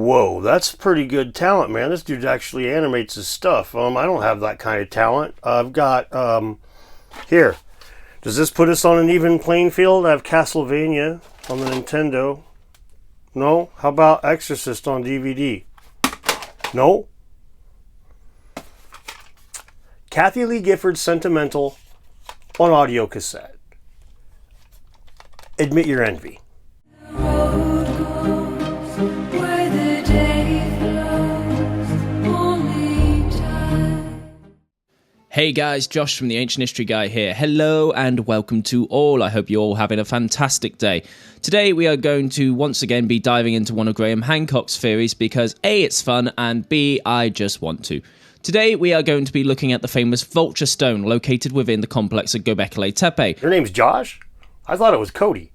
Whoa, that's pretty good talent, man. This dude actually animates his stuff. I don't have that kind of talent. I've got, here. Does this put us on an even playing field? I have Castlevania on the Nintendo. No? How about Exorcist on DVD? No? Kathy Lee Gifford's Sentimental on audio cassette. Admit your envy. Hey guys, Josh from the Ancient History Guy here. Hello and welcome to all. I hope you're all having a fantastic day. Today we are going to once again be diving into one of Graham Hancock's theories because A, it's fun, and B, I just want to. Today we are going to be looking at the famous Vulture stone located within the complex of Gobekli Tepe. Your name's Josh? I thought it was Cody.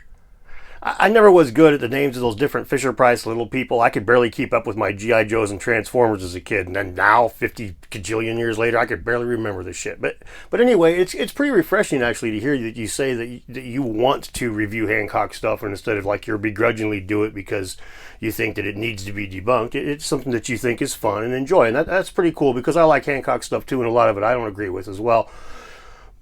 I never was good at the names of those different Fisher-Price little people. I could barely keep up with my G.I. Joes and Transformers as a kid, and then now, 50 gajillion years later, I could barely remember this shit. But anyway, it's pretty refreshing, actually, to hear that you say that you want to review Hancock stuff, and instead of like you're begrudgingly do it because you think that it needs to be debunked. It's something that you think is fun and enjoy, and that's pretty cool, because I like Hancock stuff too, and a lot of it I don't agree with as well.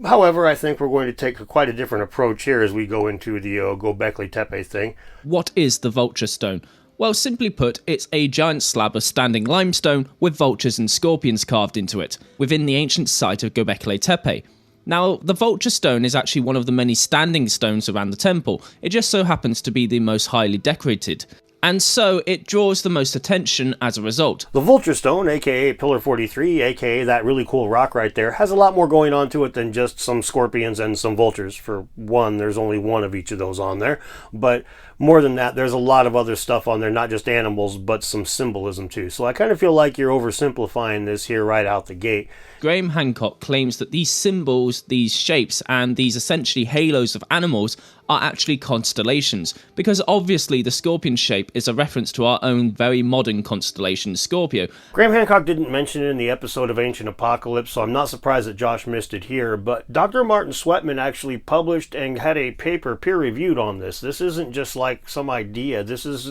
However, I think we're going to take quite a different approach here as we go into the Gobekli Tepe thing. What is the Vulture stone? Well, simply put, it's a giant slab of standing limestone with vultures and scorpions carved into it, within the ancient site of Gobekli Tepe. Now, the Vulture stone is actually one of the many standing stones around the temple. It just so happens to be the most highly decorated. And so it draws the most attention as a result. The Vulture Stone, aka Pillar 43, aka that really cool rock right there, has a lot more going on to it than just some scorpions and some vultures. For one, there's only one of each of those on there. But more than that, there's a lot of other stuff on there, not just animals, but some symbolism too. So I kind of feel like you're oversimplifying this here right out the gate. Graham Hancock claims that these symbols, these shapes, and these essentially halos of animals are actually constellations, because obviously the scorpion shape is a reference to our own very modern constellation, Scorpio. Graham Hancock didn't mention it in the episode of Ancient Apocalypse, so I'm not surprised that Josh missed it here, but Dr. Martin Sweatman actually published and had a paper peer-reviewed on this. This isn't just like some idea. This is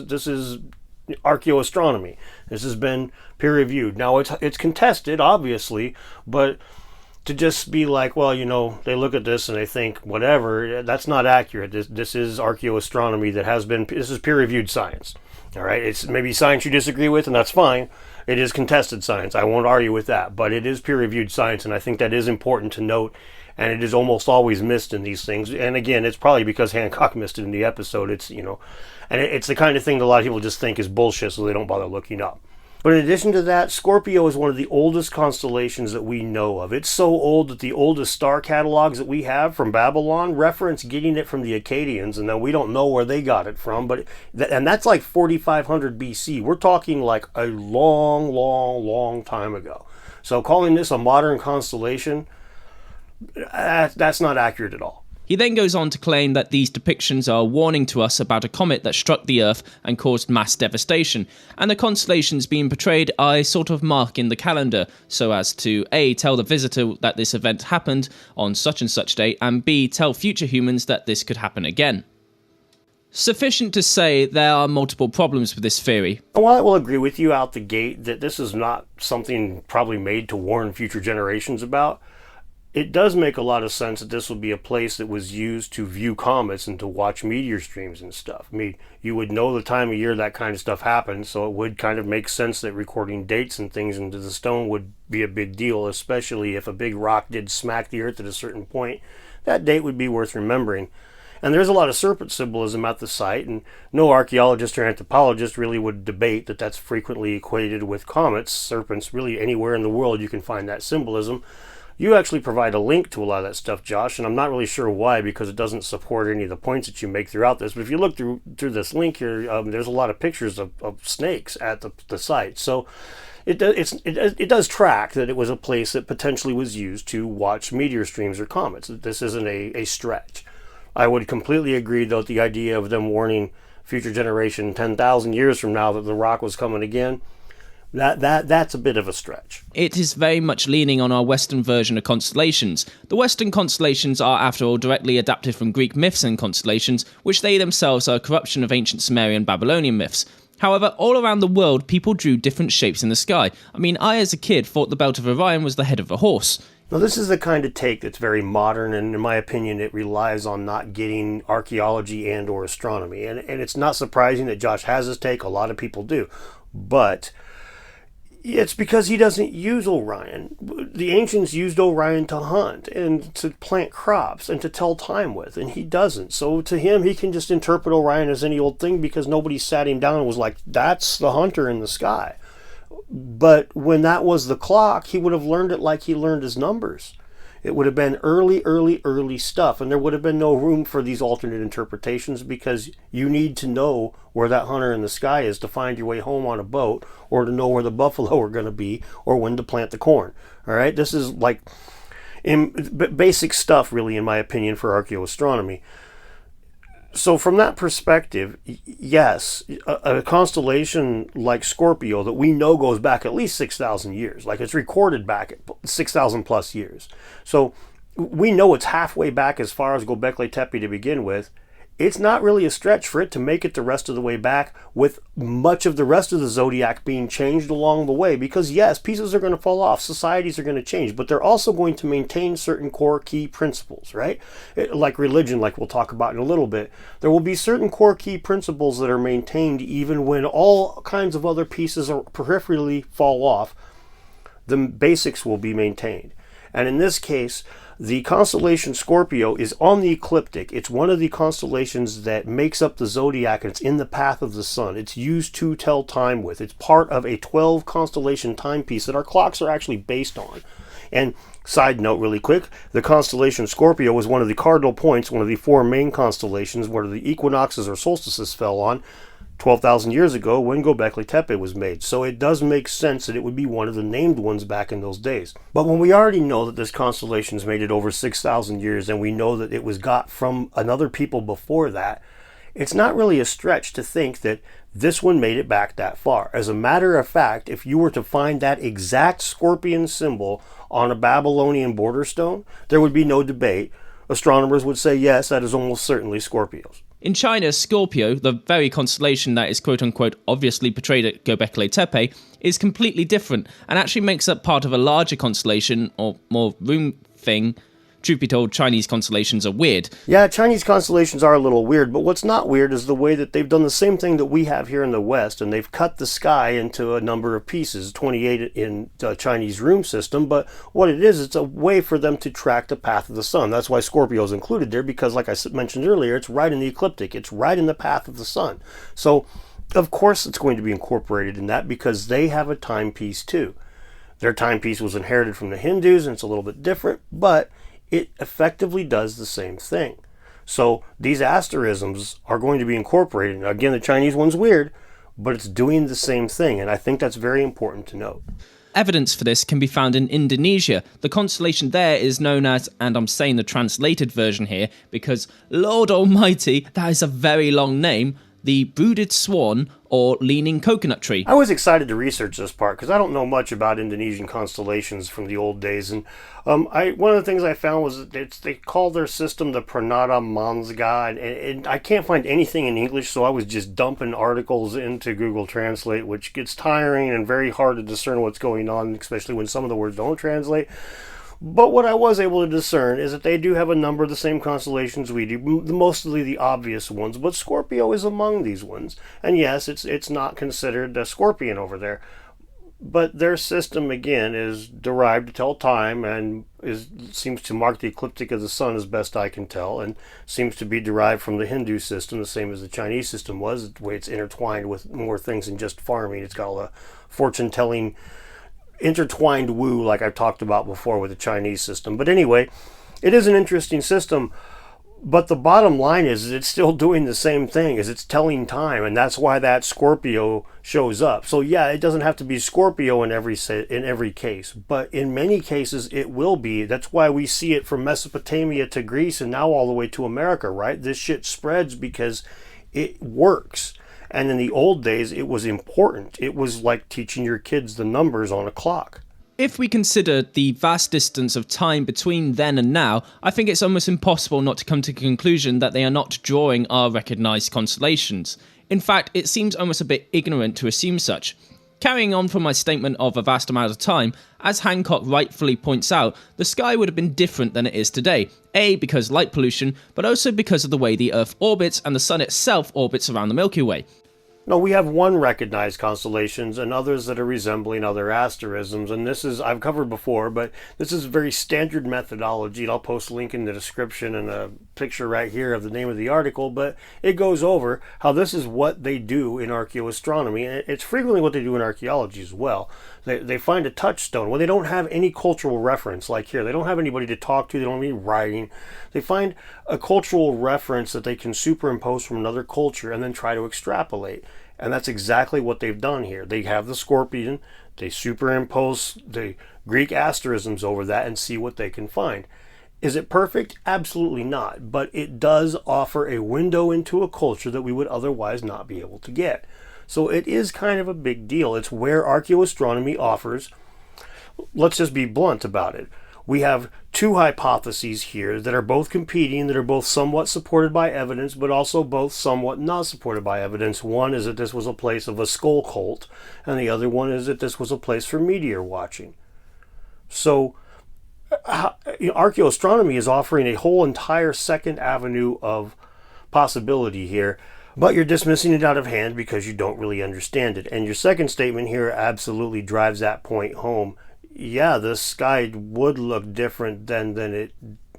Archaeoastronomy. This has been peer-reviewed. Now, it's contested, obviously, but to just be like, well, you know, they look at this and they think whatever, that's not accurate. This is archaeoastronomy this is peer-reviewed science. All right, it's maybe science you disagree with, and that's fine. It is contested science. I won't argue with that, but it is peer-reviewed science, and I think that is important to note, and it is almost always missed in these things. And again, it's probably because Hancock missed it in the episode. It's, you know, and it's the kind of thing that a lot of people just think is bullshit, so they don't bother looking up. But in addition to that, Scorpio is one of the oldest constellations that we know of. It's so old that the oldest star catalogs that we have from Babylon reference getting it from the Akkadians, and then we don't know where they got it from. And that's like 4500 BC. We're talking like a long, long, long time ago. So calling this a modern constellation, that's not accurate at all. He then goes on to claim that these depictions are a warning to us about a comet that struck the Earth and caused mass devastation, and the constellations being portrayed are a sort of mark in the calendar, so as to A, tell the visitor that this event happened on such and such date, and B, tell future humans that this could happen again. Sufficient to say there are multiple problems with this theory. Well, I will agree with you out the gate that this is not something probably made to warn future generations about. It does make a lot of sense that this would be a place that was used to view comets and to watch meteor streams and stuff. I mean, you would know the time of year that kind of stuff happens, so it would kind of make sense that recording dates and things into the stone would be a big deal, especially if a big rock did smack the Earth at a certain point. That date would be worth remembering. And there's a lot of serpent symbolism at the site, and no archaeologist or anthropologist really would debate that that's frequently equated with comets. Serpents, really anywhere in the world you can find that symbolism. You actually provide a link to a lot of that stuff, Josh, and I'm not really sure why, because it doesn't support any of the points that you make throughout this. But if you look through this link here, there's a lot of pictures of snakes at the site. So it does track that it was a place that potentially was used to watch meteor streams or comets. This isn't a stretch. I would completely agree, though, with the idea of them warning future generation 10,000 years from now that the rock was coming again. That's a bit of a stretch. It is very much leaning on our Western version of constellations. The Western constellations are, after all, directly adapted from Greek myths and constellations, which they themselves are a corruption of ancient Sumerian Babylonian myths. However, all around the world, people drew different shapes in the sky. I mean, I as a kid thought the belt of Orion was the head of a horse. Now, this is the kind of take that's very modern, and in my opinion, it relies on not getting archaeology and or astronomy. And it's not surprising that Josh has this take. A lot of people do. But it's because he doesn't use Orion. The ancients used Orion to hunt and to plant crops and to tell time with, and he doesn't. So to him, he can just interpret Orion as any old thing because nobody sat him down and was like, that's the hunter in the sky. But when that was the clock, he would have learned it like he learned his numbers. It would have been early stuff, and there would have been no room for these alternate interpretations because you need to know where that hunter in the sky is to find your way home on a boat, or to know where the buffalo are going to be, or when to plant the corn. All right, this is like basic stuff, really, in my opinion, for archaeoastronomy. So from that perspective, yes, a constellation like Scorpio that we know goes back at least 6,000 years, like it's recorded back at 6,000 plus years. So we know it's halfway back as far as Gobekli Tepe to begin with. It's not really a stretch for it to make it the rest of the way back, with much of the rest of the Zodiac being changed along the way. Because yes, pieces are going to fall off, societies are going to change, but they're also going to maintain certain core key principles, right? Like religion, like we'll talk about in a little bit. There will be certain core key principles that are maintained even when all kinds of other pieces are peripherally fall off. The basics will be maintained. And in this case, the constellation Scorpio is on the ecliptic. It's one of the constellations that makes up the Zodiac, and it's in the path of the sun. It's used to tell time with. It's part of a 12 constellation timepiece that our clocks are actually based on. And side note really quick, the constellation Scorpio was one of the cardinal points, one of the four main constellations where the equinoxes or solstices fell on 12,000 years ago when Gobekli Tepe was made. So it does make sense that it would be one of the named ones back in those days. But when we already know that this constellation's made it over 6,000 years, and we know that it was got from another people before that, it's not really a stretch to think that this one made it back that far. As a matter of fact, if you were to find that exact scorpion symbol on a Babylonian border stone, there would be no debate. Astronomers would say, yes, that is almost certainly Scorpios. In China, Scorpio, the very constellation that is quote-unquote obviously portrayed at Gobekli Tepe, is completely different and actually makes up part of a larger constellation, or more room thing. Truth be told, Chinese constellations are weird. Yeah, Chinese constellations are a little weird, but what's not weird is the way that they've done the same thing that we have here in the West, and they've cut the sky into a number of pieces, 28 in the Chinese room system, but what it is, it's a way for them to track the path of the sun. That's why Scorpio is included there, because like I mentioned earlier, it's right in the ecliptic. It's right in the path of the sun. So, of course, it's going to be incorporated in that because they have a timepiece too. Their timepiece was inherited from the Hindus, and it's a little bit different, but it effectively does the same thing. So these asterisms are going to be incorporated. Now, again, the Chinese one's weird, but it's doing the same thing, and I think that's very important to note. Evidence for this can be found in Indonesia. The constellation there is known as, and I'm saying the translated version here because, Lord Almighty, that is a very long name, the brooded swan or leaning coconut tree. I was excited to research this part because I don't know much about Indonesian constellations from the old days, and one of the things I found was that they call their system the Pranata Mansga, and I can't find anything in English, so I was just dumping articles into Google Translate, which gets tiring and very hard to discern what's going on, especially when some of the words don't translate. But what I was able to discern is that they do have a number of the same constellations we do, mostly the obvious ones, but Scorpio is among these ones. And yes, it's not considered a scorpion over there. But their system, again, is derived to tell time and seems to mark the ecliptic of the sun as best I can tell, and seems to be derived from the Hindu system, the same as the Chinese system was, the way it's intertwined with more things than just farming. It's got all the fortune-telling intertwined woo like I've talked about before with the Chinese system. But anyway, it is an interesting system, but the bottom line is it's still doing the same thing, is it's telling time, and that's why that Scorpio shows up. So yeah, it doesn't have to be Scorpio in every case, but in many cases it will be. That's why we see it from Mesopotamia to Greece and now all the way to America, right? This shit spreads because it works. And in the old days, it was important. It was like teaching your kids the numbers on a clock. If we consider the vast distance of time between then and now, I think it's almost impossible not to come to the conclusion that they are not drawing our recognised constellations. In fact, it seems almost a bit ignorant to assume such. Carrying on from my statement of a vast amount of time, as Hancock rightfully points out, the sky would have been different than it is today. A, because light pollution, but also because of the way the Earth orbits and the Sun itself orbits around the Milky Way. No, we have one recognized constellations and others that are resembling other asterisms, and this is, I've covered before, but this is very standard methodology, and I'll post a link in the description and a picture right here of the name of the article, but it goes over how this is what they do in archaeoastronomy, and it's frequently what they do in archaeology as well. They find a touchstone. When they don't have any cultural reference, like here, they don't have anybody to talk to, they don't have any writing, they find a cultural reference that they can superimpose from another culture and then try to extrapolate. And that's exactly what they've done here. They have the scorpion, they superimpose the Greek asterisms over that and see what they can find. Is it perfect? Absolutely not. But it does offer a window into a culture that we would otherwise not be able to get. So it is kind of a big deal. It's where archaeoastronomy offers, let's just be blunt about it. We have two hypotheses here that are both competing, that are both somewhat supported by evidence, but also both somewhat not supported by evidence. One is that this was a place of a skull cult, and the other one is that this was a place for meteor watching. So archaeoastronomy is offering a whole entire second avenue of possibility here, but you're dismissing it out of hand because you don't really understand it. And your second statement here absolutely drives that point home. Yeah, the sky would look different then than it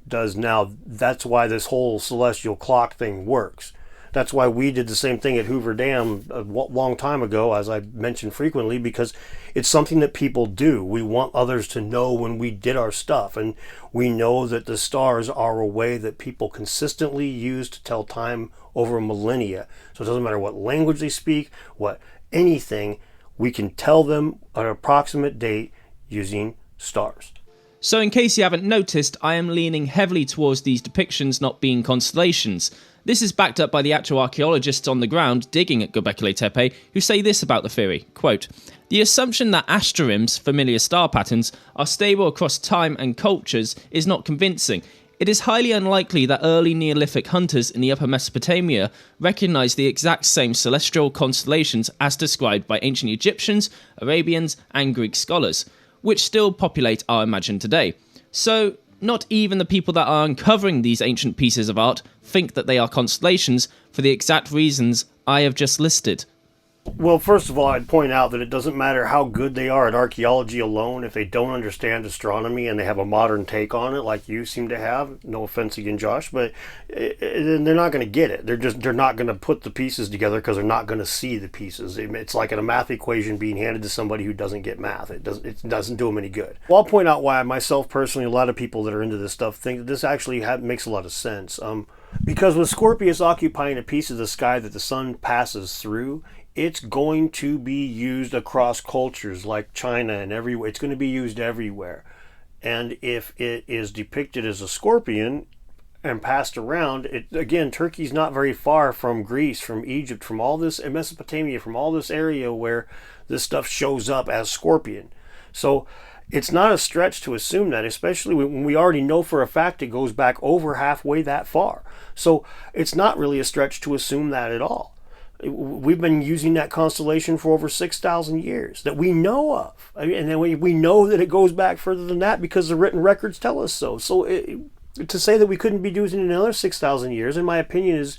does now. That's why this whole celestial clock thing works. That's why we did the same thing at Hoover Dam a long time ago, as I mentioned frequently, because it's something that people do. We want others to know when we did our stuff, and we know that the stars are a way that people consistently use to tell time over millennia. So it doesn't matter what language they speak, what anything, we can tell them an approximate date using stars. So in case you haven't noticed, I am leaning heavily towards these depictions not being constellations. This is backed up by the actual archaeologists on the ground digging at Gobekli Tepe, who say this about the theory, quote, "The assumption that asterisms, familiar star patterns, are stable across time and cultures is not convincing. It is highly unlikely that early Neolithic hunters in the Upper Mesopotamia recognized the exact same celestial constellations as described by ancient Egyptians, Arabians, and Greek scholars, which still populate our imagination today. So, not even the people that are uncovering these ancient pieces of art think that they are constellations for the exact reasons I have just listed." Well, first of all, I'd point out that it doesn't matter how good they are at archaeology alone if they don't understand astronomy and they have a modern take on it like you seem to have. No offense again, Josh, but they're not going to get it. They're not going to put the pieces together because they're not going to see the pieces. It's like a math equation being handed to somebody who doesn't get math. It doesn't do them any good. Well, I'll point out why myself personally, a lot of people that are into this stuff think that this actually makes a lot of sense. Because with Scorpius occupying a piece of the sky that the sun passes through, it's going to be used across cultures like China and everywhere. It's going to be used everywhere. And if it is depicted as a scorpion and passed around, again, Turkey's not very far from Greece, from Egypt, from all this, and Mesopotamia, from all this area where this stuff shows up as scorpion. So it's not a stretch to assume that, especially when we already know for a fact it goes back over halfway that far. So it's not really a stretch to assume that at all. We've been using that constellation for over 6,000 years that we know of. And then we know that it goes back further than that because the written records tell us so. So to say that we couldn't be using it another 6,000 years, in my opinion, is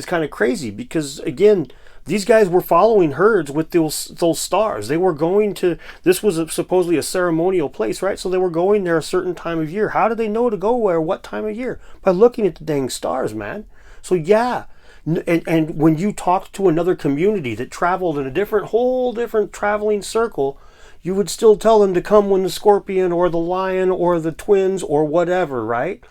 kind of crazy because, again, these guys were following herds with those stars. They were going to, this was supposedly a ceremonial place, right? So they were going there a certain time of year. How did they know to go where, what time of year? By looking at the dang stars, man. So yeah. And when you talk to another community that traveled in a whole different traveling circle, you would still tell them to come when the scorpion or the lion or the twins or whatever, right?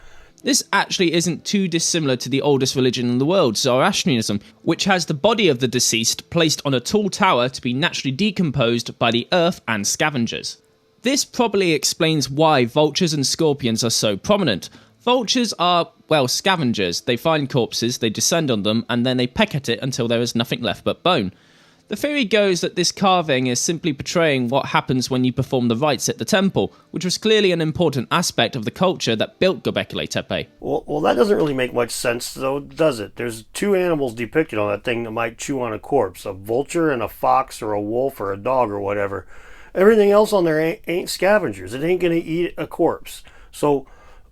This actually isn't too dissimilar to the oldest religion in the world, Zoroastrianism, which has the body of the deceased placed on a tall tower to be naturally decomposed by the earth and scavengers. This probably explains why vultures and scorpions are so prominent. Vultures are, well, scavengers. They find corpses, they descend on them, and then they peck at it until there is nothing left but bone. The theory goes that this carving is simply portraying what happens when you perform the rites at the temple, which was clearly an important aspect of the culture that built Gobekli Tepe. Well, that doesn't really make much sense, though, does it? There's two animals depicted on that thing that might chew on a corpse, a vulture and a fox or a wolf or a dog or whatever. Everything else on there ain't scavengers. It ain't going to eat a corpse. So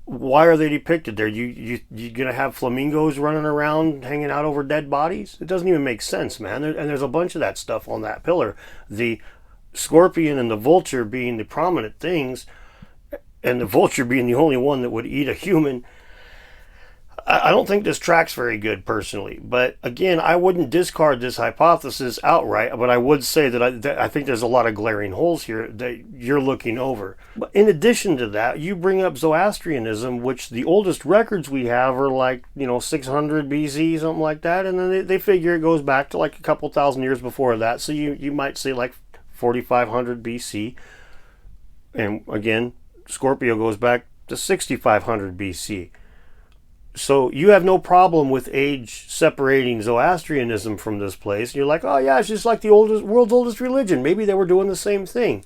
why are they depicted there? You going to have flamingos running around hanging out over dead bodies? It doesn't even make sense, man. And there's a bunch of that stuff on that pillar. The scorpion and the vulture being the prominent things, and the vulture being the only one that would eat a human. I don't think this tracks very good, personally. But again, I wouldn't discard this hypothesis outright, but I would say that I think there's a lot of glaring holes here that you're looking over. But in addition to that, you bring up Zoroastrianism, which the oldest records we have are like, 600 BC, something like that. And then they figure it goes back to like a couple thousand years before that. So you might say like 4,500 BC. And again, Scorpio goes back to 6,500 BC. So you have no problem with age separating Zoroastrianism from this place. You're like, oh yeah, it's just like the world's oldest religion. Maybe they were doing the same thing.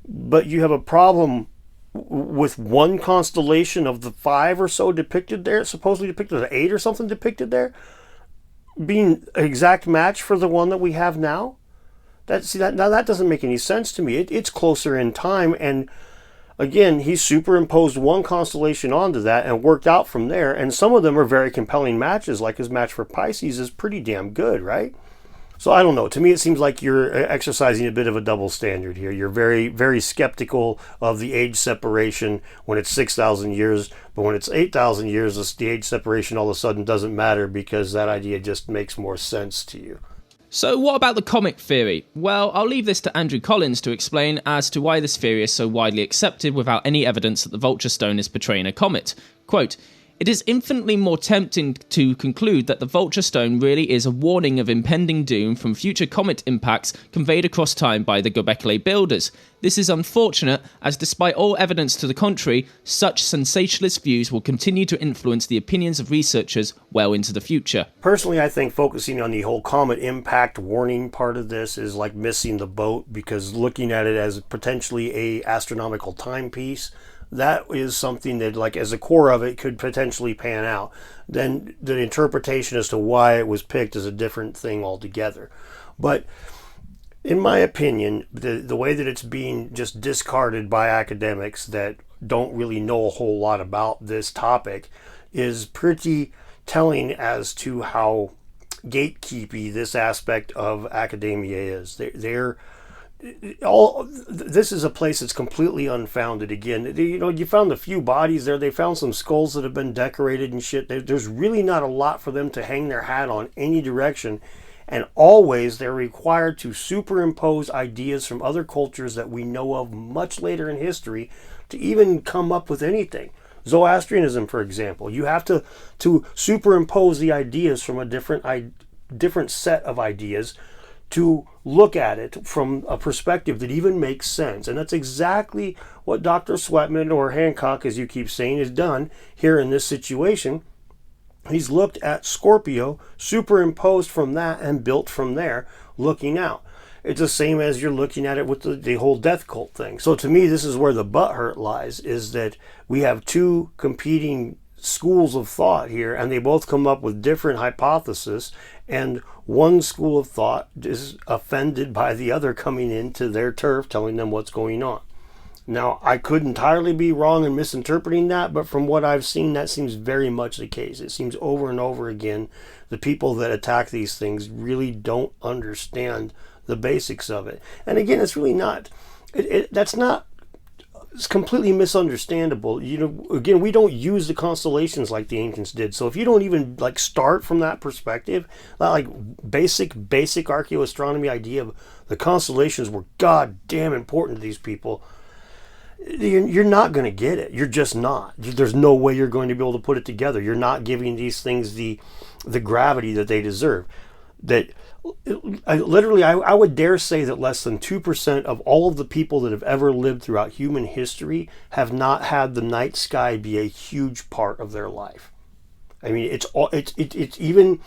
But you have a problem with one constellation of the 5 or so depicted there, supposedly depicted, the 8 or something depicted there, being an exact match for the one that we have now. Now that doesn't make any sense to me. It's closer in time, and again, he superimposed one constellation onto that and worked out from there. And some of them are very compelling matches, like his match for Pisces is pretty damn good, right? So I don't know. To me, it seems like you're exercising a bit of a double standard here. You're very, very skeptical of the age separation when it's 6,000 years. But when it's 8,000 years, the age separation all of a sudden doesn't matter because that idea just makes more sense to you. So what about the comet theory? Well, I'll leave this to Andrew Collins to explain as to why this theory is so widely accepted without any evidence that the Vulture stone is portraying a comet. Quote, "It is infinitely more tempting to conclude that the Vulture stone really is a warning of impending doom from future comet impacts conveyed across time by the Gobekli builders. This is unfortunate, as despite all evidence to the contrary, such sensationalist views will continue to influence the opinions of researchers well into the future." Personally, I think focusing on the whole comet impact warning part of this is like missing the boat, because looking at it as potentially a astronomical timepiece, that is something that, like, as a core of it, could potentially pan out. Then the interpretation as to why it was picked is a different thing altogether. But in my opinion, the way that it's being just discarded by academics that don't really know a whole lot about this topic is pretty telling as to how gatekeepy this aspect of academia is. This is a place that's completely unfounded. Again, you found a few bodies there. They found some skulls that have been decorated and shit. There's really not a lot for them to hang their hat on any direction. And always they're required to superimpose ideas from other cultures that we know of much later in history to even come up with anything. Zoroastrianism, for example, you have to superimpose the ideas from a different set of ideas to look at it from a perspective that even makes sense. And that's exactly what Dr. Sweatman, or Hancock, as you keep saying, has done here in this situation. He's looked at Scorpio, superimposed from that, and built from there, looking out. It's the same as you're looking at it with the whole death cult thing. So to me, this is where the butthurt lies, is that we have two competing schools of thought here, and they both come up with different hypotheses, and one school of thought is offended by the other coming into their turf, telling them what's going on. Now, I could entirely be wrong in misinterpreting that, but from what I've seen, that seems very much the case. It seems over and over again, the people that attack these things really don't understand the basics of it. And again, it's really not, it's completely misunderstandable. Again, we don't use the constellations like the ancients did. So if you don't even start from that perspective, like basic archaeoastronomy idea of the constellations were goddamn important to these people, you're not going to get it. You're just not. There's no way you're going to be able to put it together. You're not giving these things the gravity that they deserve. I would dare say that less than 2% of all of the people that have ever lived throughout human history have not had the night sky be a huge part of their life. I mean, it's even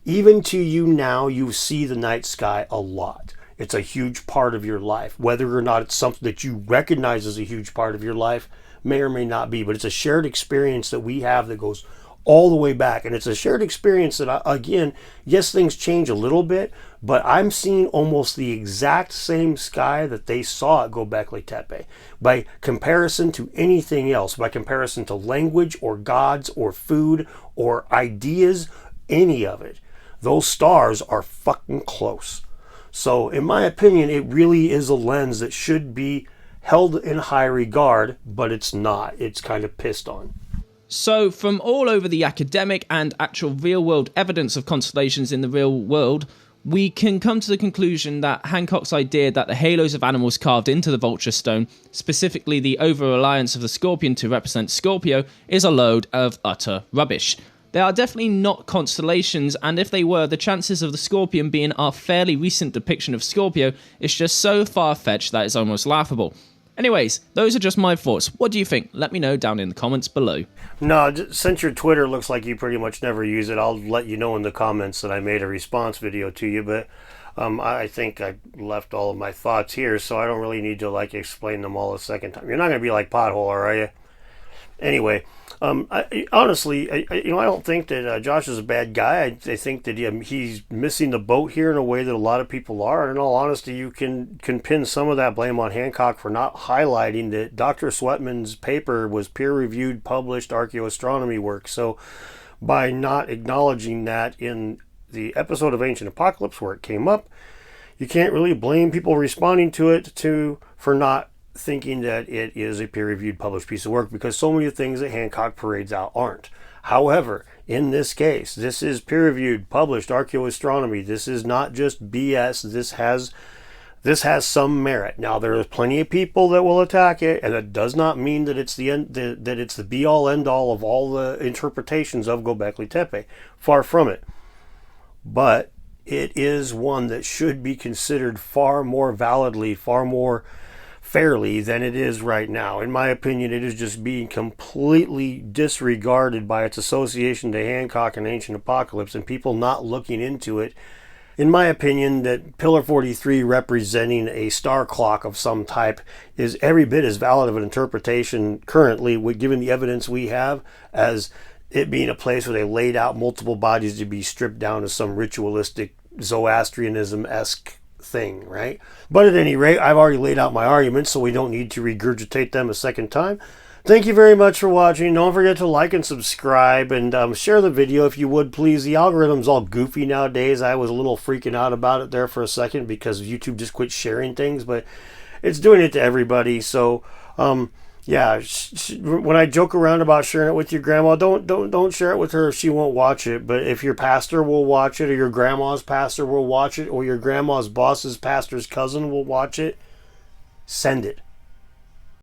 Even to you now, you see the night sky a lot. It's a huge part of your life. Whether or not it's something that you recognize as a huge part of your life may or may not be, but it's a shared experience that we have that goes all the way back. And it's a shared experience that, again, yes, things change a little bit, but I'm seeing almost the exact same sky that they saw at Gobekli Tepe. By comparison to anything else, by comparison to language or gods or food or ideas, any of it, those stars are fucking close. So in my opinion, it really is a lens that should be held in high regard, but it's not. It's kind of pissed on. So, from all over the academic and actual real-world evidence of constellations in the real world, we can come to the conclusion that Hancock's idea that the halos of animals carved into the Vulture stone, specifically the over-reliance of the scorpion to represent Scorpio, is a load of utter rubbish. They are definitely not constellations, and if they were, the chances of the scorpion being our fairly recent depiction of Scorpio is just so far-fetched that it's almost laughable. Anyways, those are just my thoughts. What do you think? Let me know down in the comments below. No, since your Twitter looks like you pretty much never use it, I'll let you know in the comments that I made a response video to you, but I think I left all of my thoughts here, so I don't really need to explain them all a second time. You're not going to be like Pothole, are you? Anyway, honestly, I don't think that Josh is a bad guy. I think that he's missing the boat here in a way that a lot of people are. And in all honesty, you can pin some of that blame on Hancock for not highlighting that Dr. Sweatman's paper was peer-reviewed, published archaeoastronomy work. So by not acknowledging that in the episode of Ancient Apocalypse where it came up, you can't really blame people responding to it for not thinking that it is a peer-reviewed published piece of work, because so many things that Hancock parades out aren't. However, in this case, this is peer-reviewed, published archaeoastronomy. This is not just BS. This has some merit. Now, there are plenty of people that will attack it, and it does not mean that it's that it's the be-all, end-all of all the interpretations of Gobekli Tepe. Far from it. But it is one that should be considered far more validly, far more fairly than it is right now. In my opinion, it is just being completely disregarded by its association to Hancock and Ancient Apocalypse, and people not looking into it. In my opinion, that Pillar 43 representing a star clock of some type is every bit as valid of an interpretation currently, given the evidence we have, as it being a place where they laid out multiple bodies to be stripped down to some ritualistic Zoroastrianism-esque thing, right? But at any rate, I've already laid out my arguments, so we don't need to regurgitate them a second time. Thank you very much for watching. Don't forget to like and subscribe, and share the video if you would, please. The algorithm's all goofy nowadays. I was a little freaking out about it there for a second because YouTube just quit sharing things, but it's doing it to everybody. So yeah, when I joke around about sharing it with your grandma, don't share it with her if she won't watch it. But if your pastor will watch it, or your grandma's pastor will watch it, or your grandma's boss's pastor's cousin will watch it, send it.